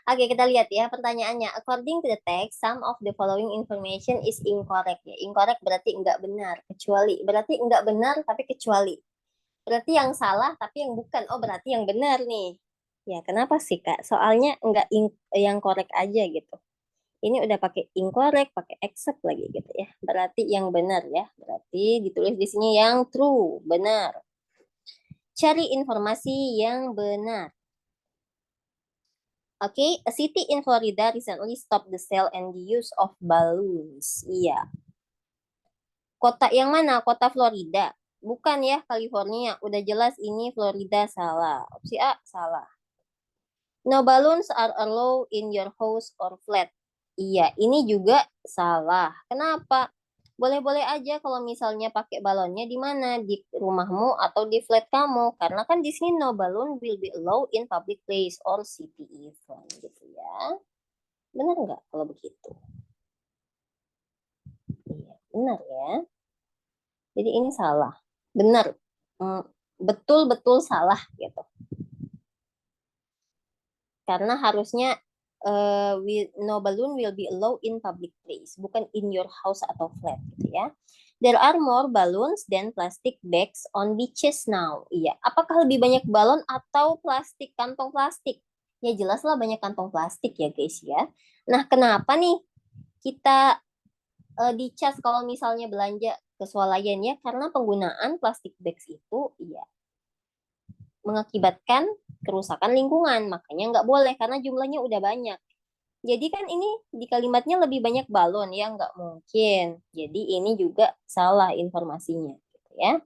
Oke, kita lihat ya pertanyaannya. According to the text, some of the following information is incorrect. Ya, incorrect berarti enggak benar. Kecuali. Berarti enggak benar tapi kecuali. Berarti yang salah tapi yang bukan. Oh, berarti yang benar nih. Ya, kenapa sih, Kak? Soalnya enggak yang correct aja gitu. Ini udah pakai incorrect, pakai except lagi gitu ya. Berarti yang benar ya. Berarti ditulis di sini yang true, benar. Cari informasi yang benar. Oke, okay, a city in Florida recently stopped the sale and the use of balloons. Iya. Kota yang mana? Kota Florida. Bukan ya, California. Udah jelas ini Florida salah. Opsi A salah. No balloons are allowed in your house or flat. Iya, ini juga salah. Kenapa? Boleh-boleh aja kalau misalnya pakai balonnya di mana? Di rumahmu atau di flat kamu. Karena kan di sini no balloon will be allowed in public place or city event gitu ya. Benar nggak kalau begitu? Iya, benar ya. Jadi ini salah. Benar. Hmm, betul-betul salah gitu. Karena harusnya no balloon will be allowed in public place, bukan in your house atau flat gitu ya. There are more balloons than plastic bags on beaches now. Iya, apakah lebih banyak balon atau plastik, kantong plastik? Ya jelaslah banyak kantong plastik ya guys ya. Nah, kenapa nih kita dicas kalau misalnya belanja ke swalayan ya? Karena penggunaan plastik bags itu ya mengakibatkan kerusakan lingkungan. Makanya nggak boleh karena jumlahnya udah banyak. Jadi kan ini di kalimatnya lebih banyak balon ya nggak mungkin. Jadi ini juga salah informasinya gitu ya.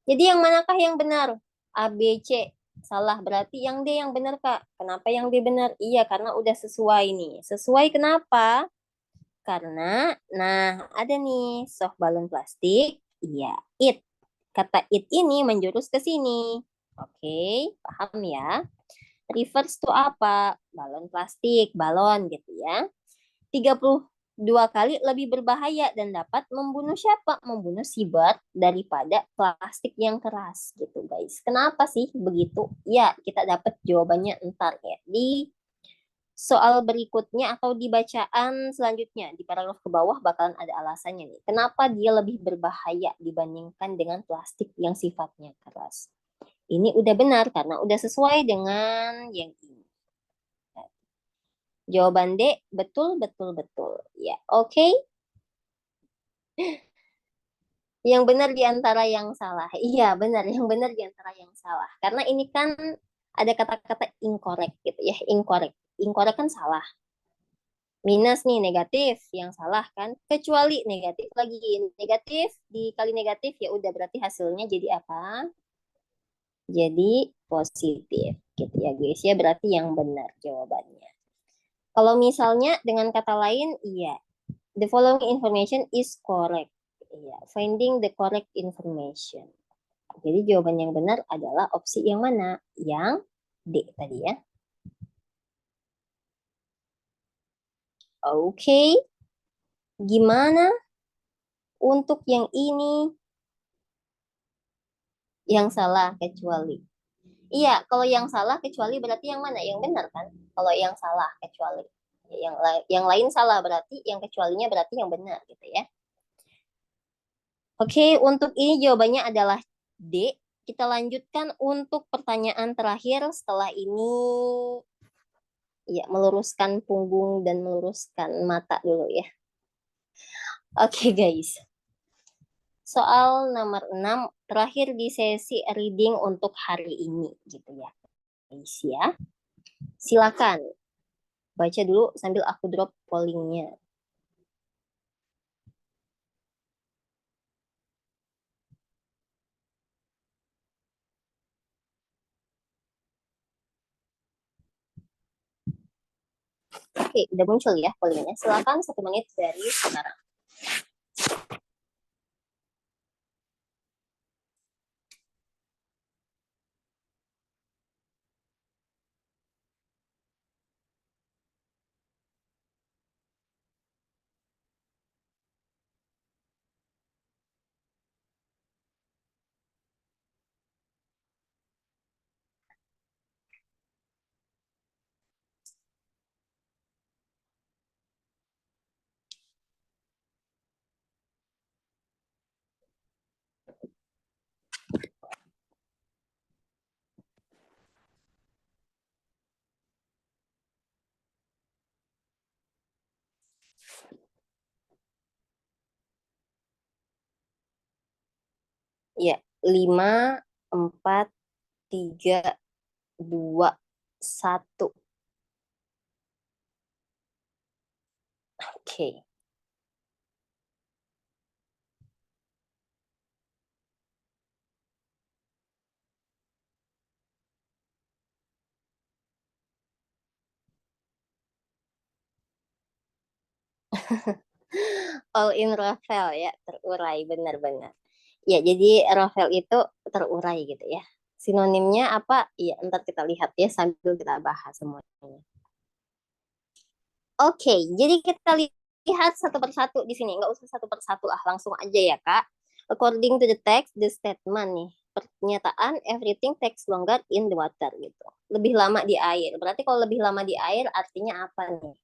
Jadi yang manakah yang benar? A, B, C. Salah berarti yang D yang benar Kak. Kenapa yang D benar? Iya karena udah sesuai nih. Sesuai kenapa? Karena nah ada nih soft balon plastik. Iya, it. Kata it ini menjurus ke sini. Oke, paham ya? Refers to apa? Balon plastik, balon gitu ya. 30 2 kali lebih berbahaya dan dapat membunuh siapa? Membunuh si bird daripada plastik yang keras gitu guys. Kenapa sih begitu? Ya, kita dapat jawabannya ntar ya di soal berikutnya atau di bacaan selanjutnya. Di paragraf ke bawah bakalan ada alasannya nih. Kenapa dia lebih berbahaya dibandingkan dengan plastik yang sifatnya keras. Ini udah benar karena udah sesuai dengan yang ini. Jawaban D, betul, betul, betul. Ya, oke. Okay. Yang benar di antara yang salah. Iya, benar. Yang benar di antara yang salah. Karena ini kan ada kata-kata incorrect gitu ya. Incorrect. Incorrect kan salah. Minus nih negatif yang salah kan. Kecuali negatif lagi. Negatif dikali negatif ya udah berarti hasilnya jadi apa? Jadi positif gitu ya guys ya. Berarti yang benar jawabannya. Kalau misalnya dengan kata lain, iya. The following information is correct. Iya, finding the correct information. Jadi jawaban yang benar adalah opsi yang mana? Yang D tadi ya. Oke, okay. Gimana untuk yang ini? Yang salah kecuali. Iya, kalau yang salah kecuali berarti yang mana? Yang benar kan? Kalau yang salah kecuali. Yang lain salah berarti yang kecualinya berarti yang benar gitu ya. Oke, okay, untuk ini jawabannya adalah D. Kita lanjutkan untuk pertanyaan terakhir setelah ini ya meluruskan punggung dan meluruskan mata dulu ya. Oke guys. Soal nomor 6 terakhir di sesi reading untuk hari ini gitu ya. Guys ya. Silakan baca dulu sambil aku drop pollingnya. Oke, udah muncul ya pollingnya. Silakan 1 menit dari sekarang. Ya, 5, 4, 3, 2, 1. Oke. All in Ravel ya, terurai benar-benar. Ya, jadi Ravel itu terurai gitu ya. Sinonimnya apa? Ya, ntar kita lihat ya sambil kita bahas semuanya. Oke, jadi kita lihat satu persatu di sini. Nggak usah satu persatu lah, langsung aja ya, Kak. According to the text, the statement nih. Pernyataan everything takes longer in the water gitu. Lebih lama di air. Berarti kalau lebih lama di air artinya apa nih?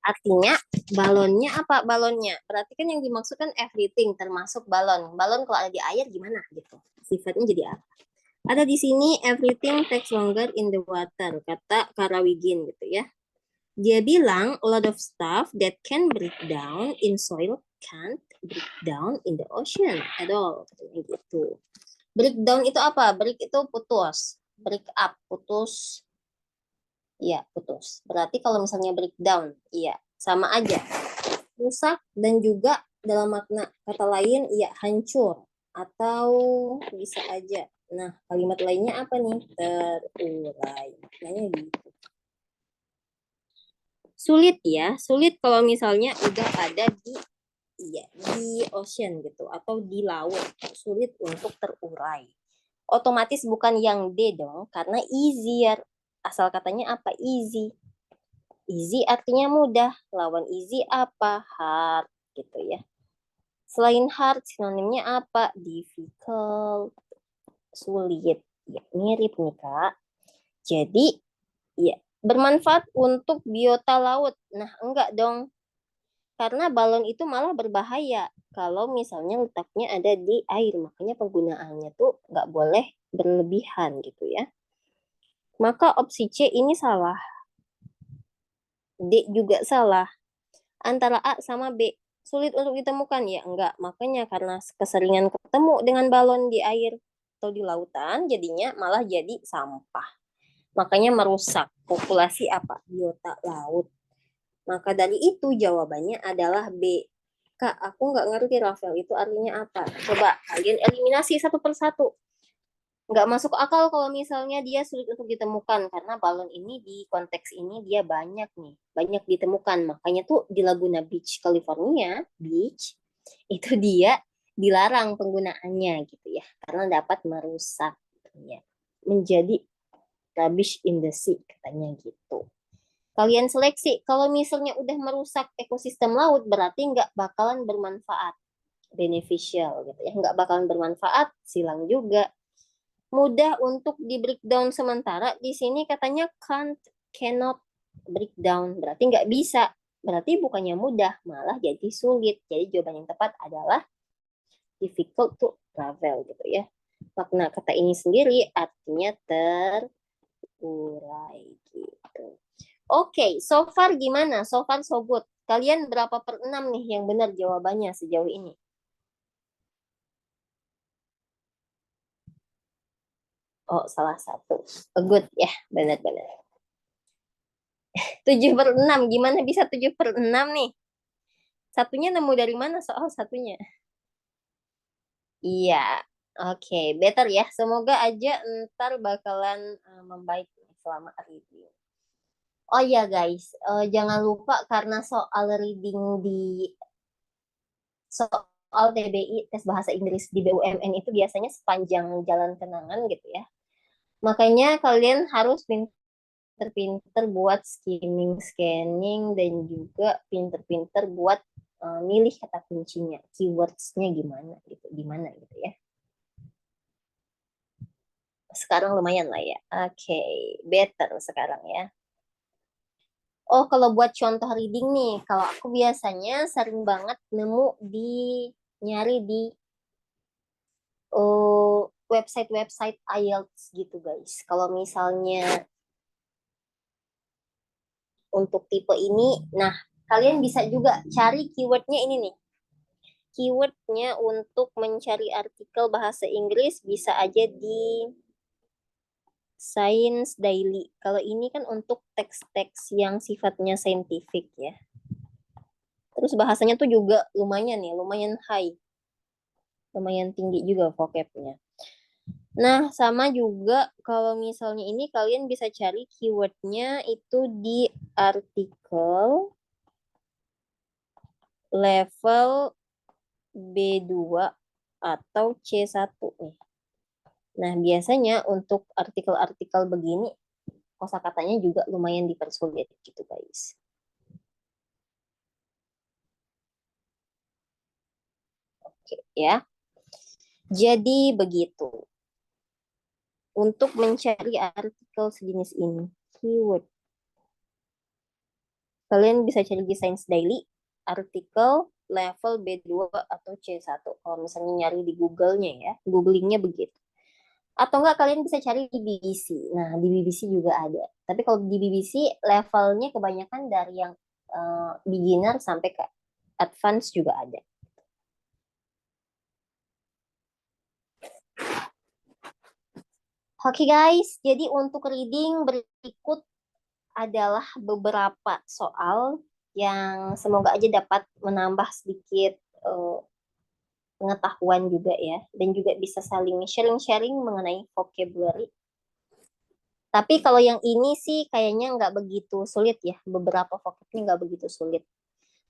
Artinya balonnya apa? Balonnya. Berarti kan yang dimaksudkan everything termasuk balon. Balon kalau ada di air gimana gitu? Sifatnya jadi apa? Ada di sini everything takes longer in the water, kata Karawigin gitu ya. Dia bilang a lot of stuff that can break down in soil can't break down in the ocean at all. Gitu. Breakdown itu apa? Break itu putus. Break up, putus. Iya, putus. Berarti kalau misalnya breakdown, iya, sama aja. Rusak dan juga dalam makna kata lain, iya, hancur. Atau bisa aja. Nah, kalimat lainnya apa nih? Terurai. Maknanya gitu. Sulit ya, sulit kalau misalnya udah ada di iya, di ocean gitu atau di laut, sulit untuk terurai. Otomatis bukan yang D dong, karena easier. Asal katanya apa? Easy. Easy artinya mudah. Lawan easy apa? Hard gitu ya. Selain hard, sinonimnya apa? Difficult, sulit. Ya, mirip nih, Kak. Jadi, ya, bermanfaat untuk biota laut. Nah, enggak dong. Karena balon itu malah berbahaya kalau misalnya letaknya ada di air. Makanya penggunaannya tuh nggak boleh berlebihan gitu ya. Maka opsi C ini salah. D juga salah. Antara A sama B. Sulit untuk ditemukan ya? Enggak. Makanya karena keseringan ketemu dengan balon di air atau di lautan, jadinya malah jadi sampah. Makanya merusak populasi apa? Biota laut. Maka dari itu jawabannya adalah B. Kak, aku nggak ngerti Rafael itu artinya apa. Coba kalian eliminasi satu persatu. Nggak masuk akal kalau misalnya dia sulit untuk ditemukan. Karena balon ini di konteks ini dia banyak nih. Banyak ditemukan. Makanya tuh di Laguna Beach, California, Beach, itu dia dilarang penggunaannya gitu ya. Karena dapat merusak ya. Menjadi rubbish in the sea katanya gitu. Kalian seleksi. Kalau misalnya udah merusak ekosistem laut, berarti nggak bakalan bermanfaat, beneficial gitu ya, nggak bakalan bermanfaat, silang juga. Mudah untuk di breakdown sementara, di sini katanya can't, cannot breakdown, berarti nggak bisa. Berarti bukannya mudah, malah jadi sulit. Jadi jawaban yang tepat adalah difficult to travel gitu ya. Makna kata ini sendiri artinya terurai gitu. Oke, so far gimana? So far so good. Kalian berapa per 6 nih yang benar jawabannya sejauh ini? Oh, salah satu. Good ya, benar-benar. 7 per 6, gimana bisa 7 per 6 nih? Satunya nemu dari mana soal satunya? Iya, oke, better ya. Semoga aja ntar bakalan membaik selama review. Oh ya guys, jangan lupa karena soal reading di soal TBI, tes bahasa Inggris di BUMN itu biasanya sepanjang jalan kenangan gitu ya. Makanya kalian harus pinter-pinter buat skimming, scanning, dan juga pinter-pinter buat milih kata kuncinya, keywords-nya gimana gitu, gimana gitu ya. Sekarang lumayan lah ya. Oke, better sekarang ya. Oh, kalau buat contoh reading nih, kalau aku biasanya sering banget nemu di nyari di website-website IELTS gitu guys. Kalau misalnya untuk tipe ini, nah kalian bisa juga cari keywordnya ini nih. Keywordnya untuk mencari artikel bahasa Inggris bisa aja di Science Daily. Kalau ini kan untuk teks-teks yang sifatnya saintifik ya. Terus bahasanya tuh juga lumayan ya, lumayan high. Lumayan tinggi juga vocabnya. Nah, sama juga kalau misalnya ini kalian bisa cari keywordnya itu di artikel level B2 atau C1 nih. Nah, biasanya untuk artikel-artikel begini kosakatanya juga lumayan dipersulit gitu, guys. Oke, ya. Jadi begitu. Untuk mencari artikel sejenis ini, keyword. Kalian bisa cari di Science Daily, artikel level B2 atau C1. Kalau misalnya nyari di Google-nya ya, googlingnya begitu. Atau enggak kalian bisa cari di BBC. Nah, di BBC juga ada. Tapi kalau di BBC levelnya kebanyakan dari yang beginner sampai ke advance juga ada. Oke guys, jadi untuk reading berikut adalah beberapa soal yang semoga aja dapat menambah sedikit pengetahuan juga ya, dan juga bisa saling sharing-sharing mengenai vocabulary. Tapi kalau yang ini sih kayaknya nggak begitu sulit ya, beberapa vocabnya nggak begitu sulit.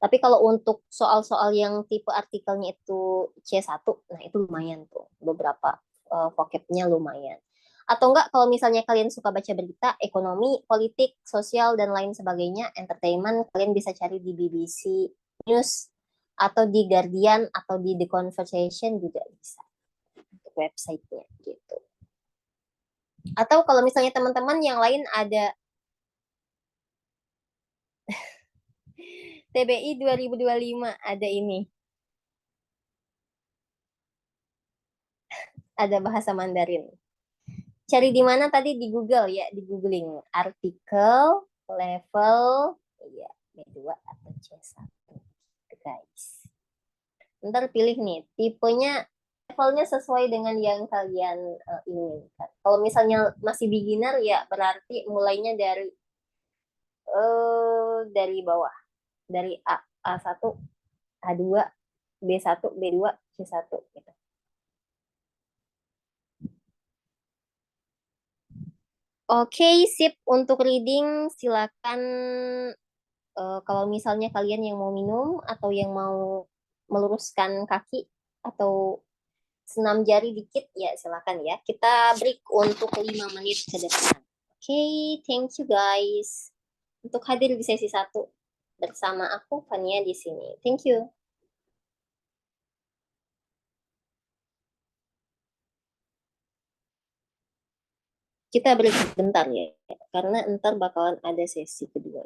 Tapi kalau untuk soal-soal yang tipe artikelnya itu C1, nah itu lumayan tuh, beberapa vocabnya lumayan. Atau enggak kalau misalnya kalian suka baca berita, ekonomi, politik, sosial, dan lain sebagainya, entertainment, kalian bisa cari di BBC News, atau di Guardian, atau di The Conversation juga bisa. Untuk websitenya gitu. Atau kalau misalnya teman-teman yang lain ada TBI 2025, ada ini. Ada bahasa Mandarin. Cari di mana tadi di Google ya, di googling artikel level ya B2 atau C1 guys. Ntar pilih nih tipenya, levelnya sesuai dengan yang kalian inginkan. Kalau misalnya masih beginner ya berarti mulainya dari bawah, dari A1, A2, B1, B2, C1 gitu. Oke, sip. Untuk reading, silakan kalau misalnya kalian yang mau minum atau yang mau meluruskan kaki atau senam jari dikit, ya silakan ya. Kita break untuk 5 menit ke depan. Oke, thank you guys. Untuk hadir di sesi satu bersama aku, Fania di sini. Thank you. Kita break bentar ya, karena ntar bakalan ada sesi kedua.